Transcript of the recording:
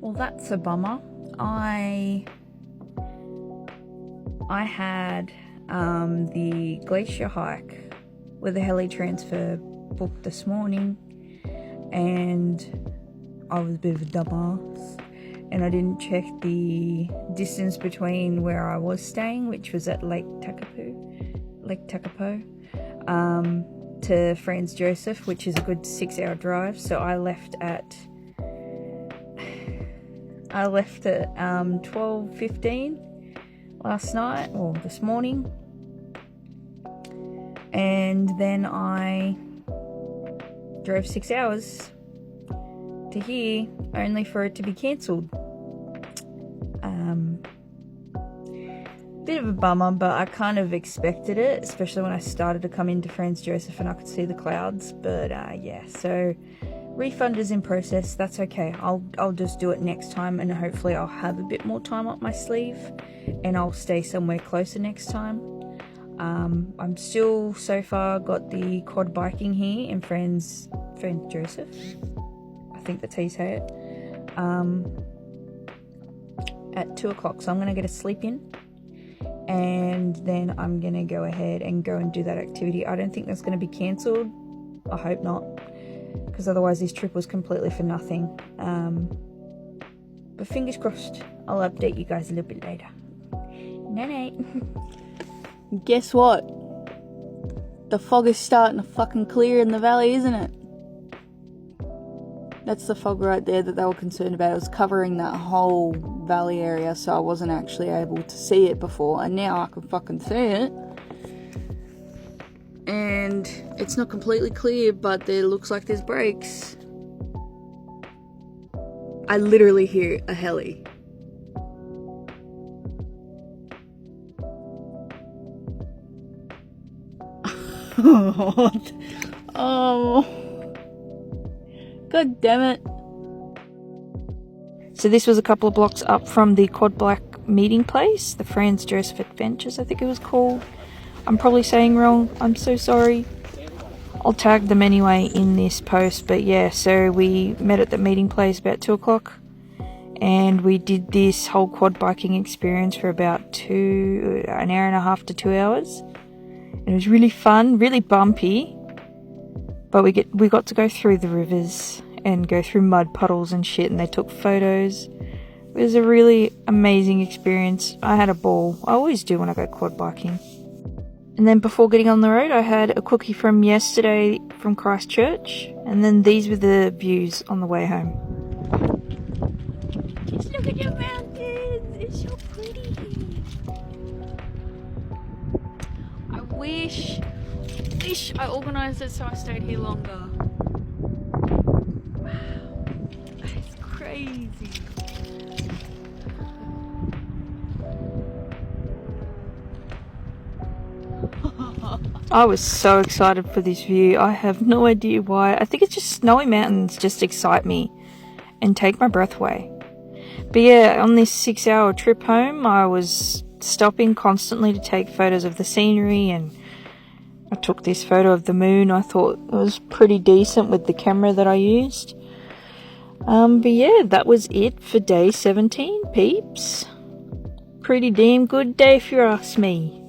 Well, that's a bummer. I had the glacier hike with the heli transfer booked this morning, and I was a bit of a dumbass, and I didn't check the distance between where I was staying, which was at Lake Takapo, to Franz Josef, which is a good 6-hour drive. So I left at 12:15 last night, or this morning, and then I drove 6 hours to here, only for it to be cancelled. Bit of a bummer, but I kind of expected it, especially when I started to come into Franz Josef and I could see the clouds. But yeah, so refund is in process. That's okay. I'll just do it next time, and hopefully I'll have a bit more time up my sleeve, and I'll stay somewhere closer next time. I'm still, so far, got the quad biking here in Franz Josef. I think that's how you say it. At 2 o'clock, so I'm going to get a sleep in, and then I'm going to go ahead and go and do that activity. I don't think that's going to be cancelled. I hope not, because otherwise this trip was completely for nothing. But fingers crossed, I'll update you guys a little bit later. Night. Guess what? The fog is starting to fucking clear in the valley, isn't it? That's the fog right there that they were concerned about. It was covering that whole valley area, so I wasn't actually able to see it before, and now I can fucking see it. And it's not completely clear, but there looks like there's breaks. I literally hear a heli. Oh, god damn it. So this was a couple of blocks up from the Quad Black meeting place, the Franz Josef Adventures, I think it was called. I'm probably saying wrong, I'm so sorry. I'll tag them anyway in this post. But yeah, so we met at the meeting place about 2 o'clock, and we did this whole quad biking experience for about an hour and a half to 2 hours. It was really fun, really bumpy, but we got to go through the rivers and go through mud puddles and shit, and they took photos. It was a really amazing experience. I had a ball. I always do when I go quad biking. And then before getting on the road, I had a cookie from yesterday from Christchurch, and then these were the views on the way home. Just look at your mountains, it's so pretty. I wish I organised it so I stayed here longer. Wow, that's crazy. I was so excited for this view. I have no idea why. I think it's just snowy mountains just excite me and take my breath away. But yeah, on this 6-hour trip home, I was stopping constantly to take photos of the scenery, and I took this photo of the moon. I thought it was pretty decent with the camera that I used. But yeah, that was it for day 17, peeps. Pretty damn good day if you ask me.